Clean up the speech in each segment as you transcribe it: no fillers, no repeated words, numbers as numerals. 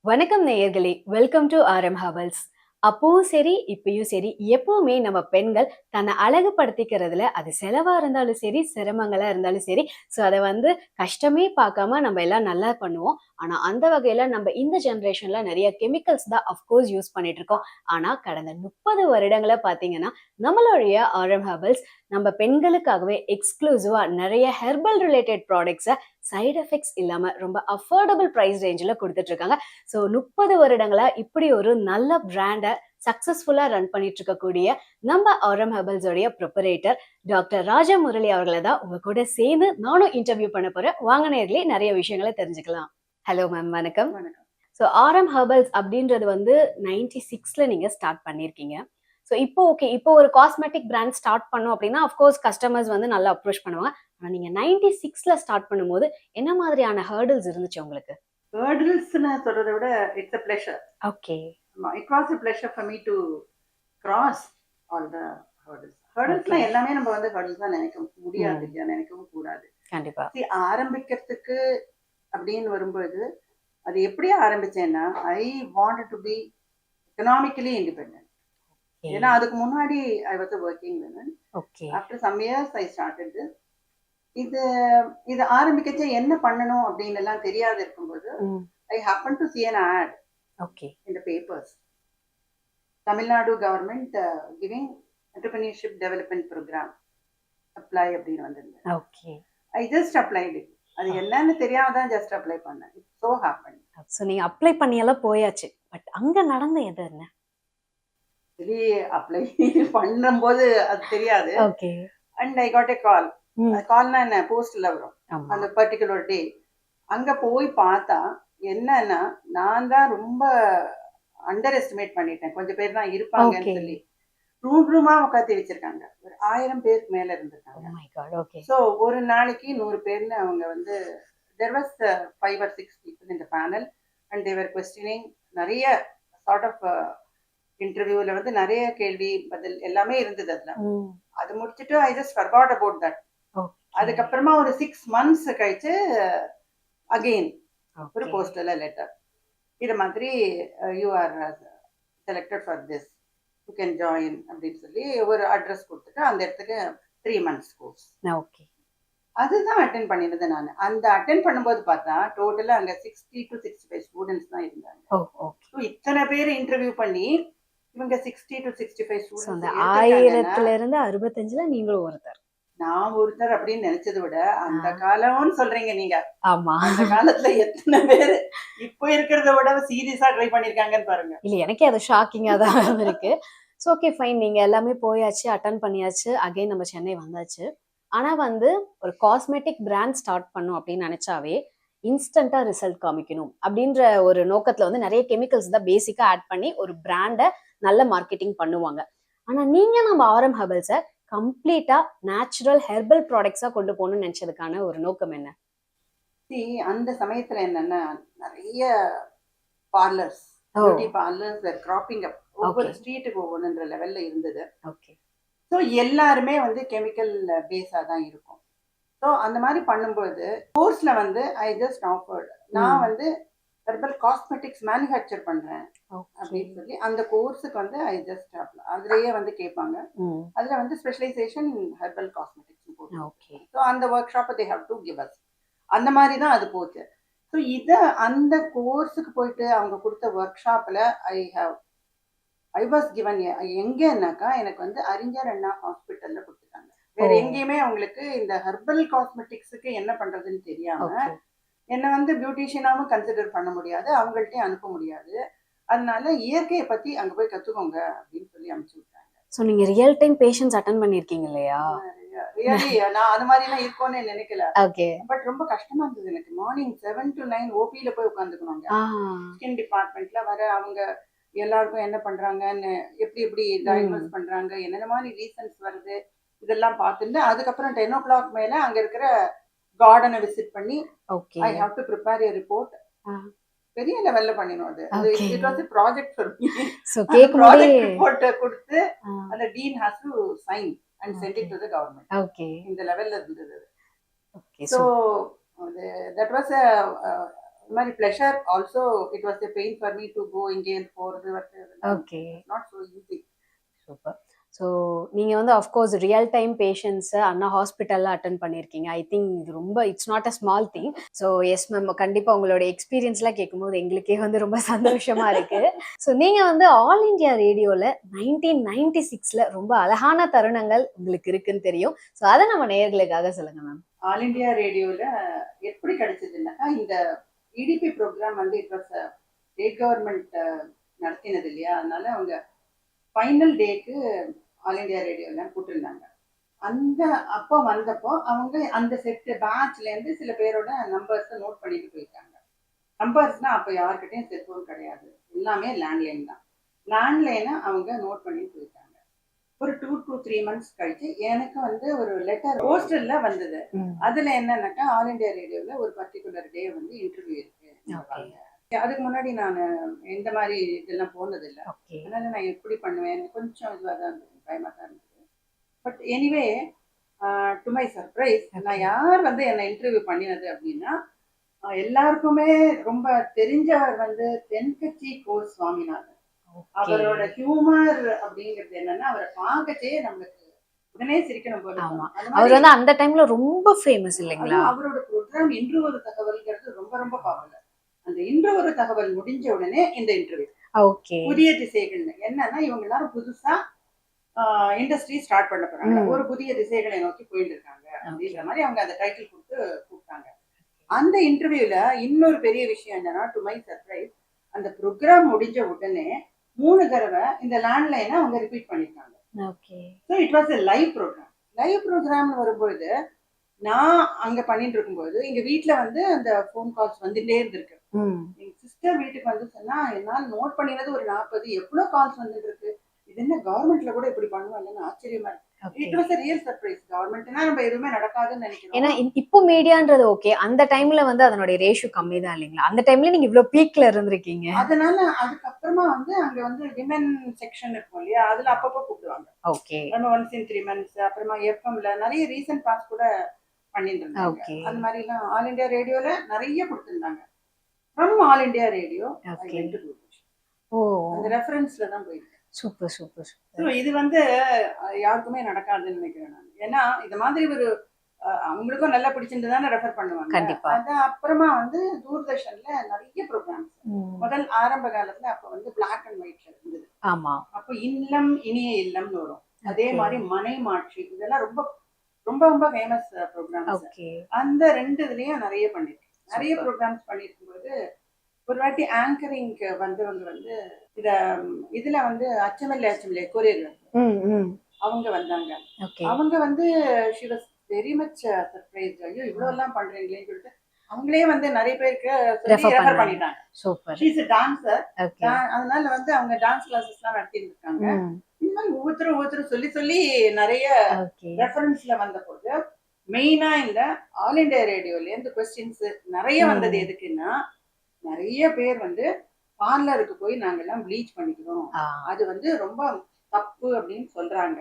வணக்கம் நேயர்களே, welcome to RM Havells. அப்பவும் சரி, இப்பயும் சரி, எப்பவுமே நம்ம பெண்கள் தன்னை அழகுபடுத்திக்கிறதுல அது செலவா இருந்தாலும் சரி, சிரமங்களா இருந்தாலும் சரி, ஸோ அதை கஷ்டமே பார்க்காம நம்ம எல்லாம் நல்லா பண்ணுவோம். ஆனா அந்த வகையில நம்ம இந்த ஜெனரேஷன்ல நிறைய கெமிக்கல்ஸ் தான் அஃப்கோர்ஸ் யூஸ் பண்ணிட்டு இருக்கோம். ஆனா கடந்த 30 வருடங்கள பார்த்தீங்கன்னா, நம்மளுடைய ஆர்எம் ஹெர்பல்ஸ் நம்ம பெண்களுக்காகவே எக்ஸ்க்ளூசிவா நிறைய ஹெர்பல் ரிலேட்டட் ப்ராடக்ட்ஸை சைடு எஃபெக்ட்ஸ் இல்லாம ரொம்ப அஃபோர்டபுள் பிரைஸ் ரேஞ்சில் கொடுத்துட்டு இருக்காங்க. ஸோ 30 வருடங்களா இப்படி ஒரு நல்ல பிராண்டை சக்சஸ்ஃபுல்லா ரன் பண்ணிட்டு இருக்கக்கூடிய நம்ம ஆரம் ஹெர்பல்ஸோடைய ப்ரிப்பரேட்டர் டாக்டர் ராஜமுரளி அவர்களை தான் உங்க கூட சேர்ந்து நானும் இன்டர்வியூ பண்ண போறேன். வாங்க நேயர்களே, நிறைய விஷயங்களை தெரிஞ்சுக்கலாம். ஹலோ மேம், வணக்கம். ஸோ ஆரம் ஹெர்பல்ஸ் அப்படின்றது 96ல நீங்க ஸ்டார்ட் பண்ணியிருக்கீங்க. ஸோ இப்போ ஒரு காஸ்மெட்டிக் பிராண்ட் ஸ்டார்ட் பண்ணோம் அப்படின்னா அஃப்கோர்ஸ் கஸ்டமர்ஸ் நல்லா அப்ரோச் பண்ணுவாங்க. ஆனால் நீங்க 96ல ஸ்டார்ட் பண்ணும்போது என்ன மாதிரியான ஹர்டில்ஸ் இருந்துச்சு உங்களுக்கு? ஹர்டில்ஸ்னு சொல்றதை விட it's a pleasure. Okay. It was a pleasure for me to cross all the hurdles. ஹர்டில்ஸ்னா எல்லாமே நம்ம ஹர்டில்ஸ் தான் நினைக்க முடியாது இல்லையா, நினைக்கவும் கூடாது. கண்டிப்பா. ஆரம்பிக்கிறதுக்கு அப்படின்னு வரும்போது அது எப்படி ஆரம்பிச்சேன்னா, I wanted to be economically independent. ஏன்னா அதுக்கு முன்னாடி I was working women. After some years I started this. இது ஆரம்பிக்கச்சே என்ன பண்ணணும் அப்படின்னு எல்லாம் தெரியாது இருக்கும்போது I happen to see an ad in the papers. Tamil Nadu government giving entrepreneurship development program. Apply அப்படின்னு வந்திருந்தேன். I just applied it. அது என்னன்னு தெரியாமதான் ஜஸ்ட் அப்ளை பண்ணேன். It so happened. ஸோ நீங்க அப்ளை பண்ணியெல்லாம் போயாச்சு, பட் அங்க நடந்த எது என்ன? சரி, அப்ளை பண்ணும்போது அது தெரியாது. And I got a call. கால்னா என்ன, போஸ்ட்ல வரும் அந்த பர்டிகுலர் டே. அங்க போய் பார்த்தா என்னன்னா, நான் தான் ரொம்ப அண்டர் எஸ்டிமேட் பண்ணிட்டேன். கொஞ்சம் பேர் தான் இருப்பாங்கன்னு சொல்லி ரூமா உட்காந்து வச்சிருக்காங்க. ஒரு 1000 பேருக்கு மேல இருந்திருக்காங்க. ஸோ ஒரு நாளைக்கு 100 பேர்னு அவங்க there was 5 or 6 people in the panel and they were questioning. நிறைய சார்ட் ஆஃப் இன்டர்வியூல நிறைய கேள்வி பதில் எல்லாமே இருந்தது. அதுல அது முடிச்சுட்டு I just forgot about that. அதுக்கப்புறமா ஒரு 6 months கழிச்சு அகெயின் ஒரு போஸ்டல் லெட்டர், இது மாதிரி you are selected for this, you can join அப்படின்னு சொல்லி ஒரு அட்ரஸ் கொடுத்துட்டு அந்த இடத்துக்கு 3 months கோர்ஸ். அதுதான் அட்டென்ட் பண்ணிருந்தேன் நான். அந்த அட்டென்ட் பண்ணும்போது பார்த்தா டோட்டலா அங்க 60 to 65 ஸ்டூடெண்ட்ஸ் தான் இருந்தாங்க. இத்தனை பேர் இன்டர்வியூ பண்ணி இவங்க 60 to 65 ஸ்டூடெண்ட்ஸ். 1000ல இருந்து 65ல நீங்களும் ஒருத்தர். நான் ஒருத்தர் அப்படின்னு நினைச்சதை விட அந்த காலம்னு சொல்றீங்க நீங்க. ஆமா, அந்த காலத்துல எத்தனை பேர் இப்போ இருக்கிறத விட சீரியஸா ட்ரை பண்ணிருக்காங்கன்னு பாருங்க. இல்ல, எனக்கே அது ஷாக்கிங்கா தான் இருக்கு. ஸோ ஓகே ஃபைன், நீங்க எல்லாமே போயாச்சு, அட்டன் பண்ணியாச்சு, அகைன் நம்ம சென்னை வந்தாச்சு. ஆனா ஒரு காஸ்மெட்டிக் பிராண்ட் ஸ்டார்ட் பண்ணும் அப்படின்னு நினைச்சாவே இன்ஸ்டன்டா ரிசல்ட் காமிக்கணும் அப்படின்ற ஒரு நோக்கத்துல நிறைய கெமிக்கல்ஸ் தான் பேசிக்கா ஆட் பண்ணி ஒரு பிராண்டை நல்ல மார்க்கெட்டிங் பண்ணுவாங்க. ஆனா நீங்க நம்ம ஆரம் ஹெர்பல்ஸை கம்ப்ளீட்டா நேச்சுரல் ஹெர்பல் ப்ராடக்ட்ஸா கொண்டு போகணும்னு நினைச்சதுக்கான ஒரு நோக்கம் என்ன? அந்த சமயத்துல என்னன்னா, நிறைய பார்லர்ஸ், பியூட்டி பார்லர்ஸ் கிராப்பிங் அப், ஒவ்வொரு ஸ்ட்ரீட்டுக்கு ஒவ்வொன்றுன்ற லெவல்ல இருந்தது. ஸோ எல்லாருமே கெமிக்கல் பேஸா தான் இருக்கும். ஸோ அந்த மாதிரி பண்ணும்போது கோர்ஸ்ல ஐ ஜஸ்ட் ஆஃபர்ட், நான் ஹெர்பல் காஸ்மெட்டிக்ஸ் மேனுஃபேக்சர் பண்றேன் அப்படின்னு சொல்லி அந்த கோர்ஸுக்கு ஐ ஜஸ்ட் அதுலயே கேட்பாங்க. அதுல ஸ்பெஷலைசேஷன் ஹெர்பல் காஸ்மெட்டிக்ஸ் போட்டு, ஸோ அந்த ஒர்க் ஷாப்பை they have to give us. அந்த மாதிரி தான் அது போச்சு. ஸோ அந்த கோர்ஸுக்கு போயிட்டு அவங்க கொடுத்த ஒர்க் ஷாப்ல ஐ வாஸ் கிவன் எங்கன்னாக்கா எனக்கு அறிஞர் அண்ணா ஹாஸ்பிட்டல்ல கொடுத்துட்டாங்க. வேற எங்கேயுமே அவங்களுக்கு இந்த ஹெர்பல் காஸ்மெட்டிக்ஸுக்கு என்ன பண்றதுன்னு தெரியாம என்ன பியூட்டிஷியனாவும் கன்சிடர் பண்ண முடியாது, அவங்கள்ட்டையும் அனுப்ப முடியாது. அதனால இயற்கையை பத்தி அங்க போய் கத்துக்கோங்க அப்படின்னு சொல்லி அனுப்பிச்சு விட்டாங்க. ஸோ நீங்க ரியல் டைம் பேஷண்ட்ஸ் அட்டெண்ட் பண்ணிருக்கீங்க இல்லையா? ரியலி நான் அது மாதிரிலாம் இருக்கும்னு நினைக்கல. பட் ரொம்ப கஷ்டமா இருந்தது எனக்கு. மார்னிங் 7 to 9 ஓபியில போய் உட்காந்துக்கணுங்க. ஸ்கின் டிபார்ட்மெண்ட்ல அவங்க எல்லாருக்கும் என்ன பண்றாங்கன்னு, எப்படி எப்படி டயக்னோஸ் பண்றாங்க, என்னென்ன மாதிரி ரீசன்ஸ் வருது, இதெல்லாம் பார்த்துட்டு அதுக்கப்புறம் 10 o'clock மேல அங்க இருக்கிற கார்டனை விசிட் பண்ணி I have to prepare a report. பெரிய லெவல்ல பண்ணினோம். அது it was a project for me. So project report கொடுத்து அந்த dean has to sign and send it to the government. இந்த லெவல்ல இருந்தது. சோ தட் வாஸ் இந்த மாதிரி pleasure also it was a pain for me to go இங்கேருந்து போகிறது okay. Not so easy. Super. So நீங்க வந்து அஃப்கோர்ஸ் ரியல் டைம் பேஷண்ட்ஸை அண்ணா ஹாஸ்பிட்டல்ல அட்டன் பண்ணியிருக்கீங்க. ஐ திங்க் இது ரொம்ப it's not a small thing. So yes ma'am, கண்டிப்பாக உங்களோட எக்ஸ்பீரியன்ஸ்லாம் கேட்கும்போது எங்களுக்கே வந்து ரொம்ப சந்தோஷமா இருக்கு. ஸோ நீங்க வந்து ஆல் இண்டியா ரேடியோவில் 1996ல ரொம்ப அழகான தருணங்கள் உங்களுக்கு இருக்குன்னு தெரியும். ஸோ அதை நம்ம நேயர்களுக்காக சொல்லுங்க மேம். ஆல் இண்டியா ரேடியோவில் எப்படி கிடைச்சதுன்னாக்கா, இந்த இடிபி ப்ரோக்ராம் வந்து இட் வாஸ் ஸ்டேட் கவர்மெண்ட் நடத்தினது இல்லையா, அதனால அவங்க ஃபைனல் டேக்கு ஆல் இண்டியா ரேடியோவில் கூப்பிட்டுருந்தாங்க. அந்த அப்போ வந்தப்போ அவங்க அந்த செட்டு பேட்ச்லேருந்து சில பேரோட நம்பர்ஸை நோட் பண்ணிட்டு போயிருக்காங்க. நம்பர்ஸ்னா அப்போ யாருக்கிட்டையும் செல்ஃபோன் கிடையாது, எல்லாமே லேண்ட்லைன் தான். லேண்ட்லைனை அவங்க நோட் பண்ணி போயிருக்காங்க. ஒரு 2 to 3 months கழிச்சு எனக்கு வந்து ஒரு லெட்டர் போஸ்டர்ல வந்தது. அதுல என்னன்னாக்கா, ஆல் இண்டியா ரேடியோவில் ஒரு பர்டிகுலர் டே வந்து இன்டர்வியூ இருக்கு. அதுக்கு முன்னாடி நான் எந்த மாதிரி இதெல்லாம் போனதில்லை, அதனால நான் எப்படி பண்ணுவேன் கொஞ்சம் இதுவாக தான் இருந்தது, பயமாக தான் இருந்தது. But anyway, to my surprise, நான் யார் வந்து என்னை இன்டர்வியூ பண்ணினது அப்படின்னா, எல்லாருக்குமே ரொம்ப தெரிஞ்சவர் வந்து தென்கட்சி கோ சுவாமிநாதன். அவரோட ஹியூமர் அப்படிங்கிறது என்னன்னா, அவரை பார்க்கச்சே நம்மளுக்கு உடனே சிரிக்கணும் போல. அவர் வந்து அந்த டைம்ல ரொம்ப ஃபேமஸ் இல்லைங்களா? அவரோட ப்ரோக்ராம் இன்று ஒரு தகவல்ங்கிறது ரொம்ப ரொம்ப பாப்புலர். அந்த இன்று ஒரு தகவல் முடிஞ்ச உடனே இந்த இன்டர்வியூ. ஓகே. புதிய திசைகள் என்னன்னா, இவங்க எல்லாரும் புதுசா இண்டஸ்ட்ரி ஸ்டார்ட் பண்ண போறாங்க, ஒரு புதிய திசைகளை நோக்கி போயிட்டு இருக்காங்க அப்படின்ற மாதிரி அவங்க அந்த டைட்டில் கொடுத்து கூப்பிட்டாங்க. அந்த இன்டர்வியூல இன்னொரு பெரிய விஷயம் என்னன்னா, டு மை சர்ப்ரைஸ், அந்த ப்ரோக்ராம் முடிஞ்ச உடனே 3 தடவை இந்த லேண்ட்லைனை அவங்க ரிப்பீட் பண்ணிருக்காங்க. Okay. So it was a live program. Live ப்ரோக்ராம்னு வரும்போது நான் அங்க பண்ணிட்டு இருக்கும்போது எங்க வீட்டுல வந்து அந்த ஃபோன் கால்ஸ் வந்துட்டே இருந்திருக்கு. எங்க சிஸ்டர் வீட்டுக்கு வந்து சொன்னா, என்னால் நோட் பண்ணினது ஒரு 40, எவ்வளவு கால்ஸ் வந்துட்டு இருக்கு, இது என்ன கவர்மெண்ட்ல கூட இப்படி பண்ணுவாங்கன்னு ஆச்சரியமா இருக்கு. It was a real surprise. கவர்மெண்ட்னா நம்ம எதுவுமே நடக்காதுன்னு நினைக்கிறோம். ஏன்னா இப்போ மீடியான்றது ஓகே, அந்த டைம்ல வந்து அதனுடைய ரேஷியோ கம்மி தான் இல்லைங்களா? அந்த டைம்ல நீங்க இவ்வளவு பீக்ல இருந்திருக்கீங்க. அதனால அதுக்கப்புறமா வந்து அங்க வந்து விமன் செக்ஷன் இருக்கும் இல்லையா, அதுல அப்பப்போ கூப்பிடுவாங்க. ஓகே. நம்ம ஒன்ஸ் இன் 3 months, அப்புறமா எஃப்எம்ல நிறைய ரீசன்ட் பாஸ் கூட பண்ணிட்டு இருந்தாங்க. அந்த மாதிரி எல்லாம் ஆல் இண்டியா ரேடியோல நிறைய கொடுத்திருந்தாங்க. ஃப்ரம் ஆல் இண்டியா ரேடியோ அந்த ரெஃபரன்ஸ்ல தான் போயிருக்கு. Super super. இது வந்து யாருக்குமே நடக்காதுன்னு நினைக்கிறேன் நான். ஏன்னா இது மாதிரி ஒரு அவங்களுக்கும் நல்லா பிடிச்சிருந்ததானே ரெஃபர் பண்ணுவாங்க. கண்டிப்பா. அது அப்புறமா வந்து தூர்தர்ஷன்ல நிறைய ப்ரோக்ராம்ஸ் முதல் ஆரம்ப காலத்துல அப்ப வந்து பிளாக் அண்ட் ஒயிட்ல இருந்தது. ஆமா. அப்ப இல்லம் இனிய இல்லம்னு வரும். அதே மாதிரி மனை மாட்சி, இதெல்லாம் ரொம்ப ரொம்ப ரொம்ப ஃபேமஸ் ப்ரோக்ராம்ஸ். அந்த 2 இதுலயும் நிறைய பண்ணிருக்கேன். நிறைய ப்ரோக்ராம்ஸ் பண்ணிருக்கும்போது ஒரு வாட்டி ஆங்கரிங்க்கு வந்தவங்க வந்து இதுல வந்து அச்சமில்லை கொரியர் அவங்க வந்தாங்க. அவங்க வந்து she was very much surprised. ஐயோ இவ்வளவு எல்லாம் பண்றீங்களேன்னு சொல்லிட்டு அவங்களே வந்து நிறைய பேருக்கு ரெஃபர் பண்ணிட்டாங்க. Super. she is a dancer. அதனால வந்து அவங்க டான்ஸ் கிளாஸஸ் எல்லாம் நடத்திட்டு இருக்காங்க. இந்த மாதிரி ஒவ்வொருத்தரும் சொல்லி சொல்லி நிறைய ரெஃபரன்ஸ்ல வந்த போது மெயினா இந்த ஆல் இண்டியா ரேடியோல இருந்து கொஸ்டின்ஸ் நிறைய வந்தது. எதுக்குன்னா, நிறைய பேர் வந்து பார்லருக்கு போய் நாங்கெல்லாம் ப்ளீச் பண்ணிக்கிறோம், அது வந்து ரொம்ப தப்பு அப்படின்னு சொல்றாங்க,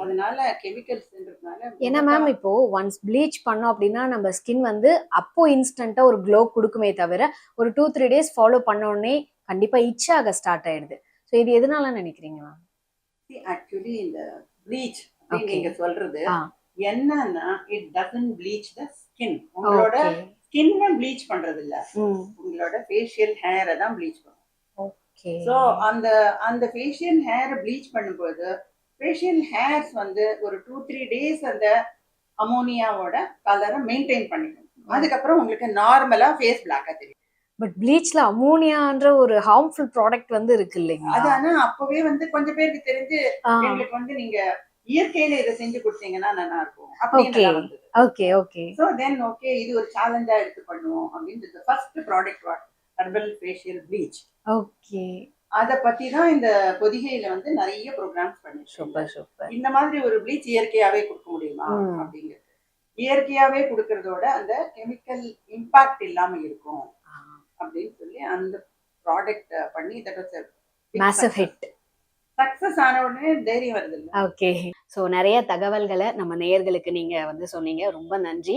அதனால கெமிக்கல்ஸ்ன்றதுனால. ஏன்னா மேம் இப்போ ஒன்ஸ் ப்ளீச் பண்ணோம் அப்படின்னா நம்ம ஸ்கின் வந்து அப்போ இன்ஸ்டன்ட்டா ஒரு க்ளோ கொடுக்குமே தவிர ஒரு 2-3 days ஃபாலோ பண்ண உடனே கண்டிப்பா இட்ச் ஆக ஸ்டார்ட் ஆயிடுது. ஸோ இது எதனால நினைக்கிறீங்க மேம்? ஆக்சுவலி இந்த ப்ளீச் நீங்க சொல்றது என்னன்னா, it doesn't bleach the skin. உங்களோட ஸ்கின்னை ப்ளீச் பண்றது இல்ல, உங்களோட ஃபேஷியல் ஹேரை தான் ப்ளீச் பண்ணும். ஸோ அந்த ஃபேஷியல் ஹேரை ப்ளீச் பண்ணும்போது ஃபேஷியல் ஹேர்ஸ் வந்து ஒரு 2-3 days அந்த அமோனியாவோட கலரை மெயின்டைன் பண்ணிக்கணும். அதுக்கப்புறம் உங்களுக்கு நார்மலா ஃபேஸ் பிளாக்கா தெரியும். பட் ப்ளீச்ல அமோனியான்ற ஒரு ஹார்ம்ஃபுல் ப்ராடக்ட் வந்து இருக்கு இல்லைங்களா? அது ஆனா அப்பவே வந்து கொஞ்சம் பேருக்கு தெரிஞ்சு எங்களுக்கு வந்து நீங்க இயற்கையில இதை செஞ்சு கொடுத்தீங்கன்னா நல்லா இருக்கும் அப்படின்னு வந்தது. Okay okay. So then okay, இது ஒரு சேலஞ்சா எடுத்து பண்ணுவோம் அப்படின்னு first product herbal facial bleach. Okay. அத பத்தி தான் இந்த பொதிகையில வந்து நிறைய ப்ரோக்ராம்ஸ் பண்ணி. Super super. இந்த மாதிரி ஒரு ப்ளீச் இயற்கையாவே கொடுக்க முடியுமா அப்படிங்கிறது, இயற்கையாவே கொடுக்கறதோட அந்த கெமிக்கல் இம்பாக்ட் இல்லாம இருக்கும் அப்படின்னு சொல்லி அந்த ப்ராடக்ட் பண்ணி that was a massive hit. Success ஆன உடனே தைரியம் வருது. ஓகே. ஸோ நிறைய தகவல்களை நம்ம நேயர்களுக்கு நீங்க வந்து சொன்னீங்க, ரொம்ப நன்றி.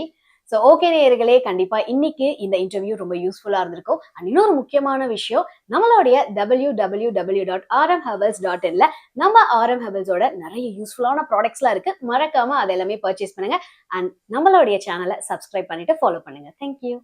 ஸோ ஓகே நேயர்களே, கண்டிப்பா இன்னைக்கு இந்த இன்டர்வியூ ரொம்ப யூஸ்ஃபுல்லா இருந்திருக்கும். அண்ட் இன்னொரு முக்கியமான விஷயம், நம்மளுடைய www.rmherbals.inல நம்ம RM ஹெர்பல்ஸோட நிறைய யூஸ்ஃபுல்லான ப்ராடக்ட்ஸ்லாம் இருக்கு. மறக்காம அதை எல்லாமே பர்ச்சேஸ் பண்ணுங்க. அண்ட் நம்மளுடைய சேனலை சப்ஸ்கிரைப் பண்ணிட்டு ஃபாலோ பண்ணுங்க. தேங்க்யூ.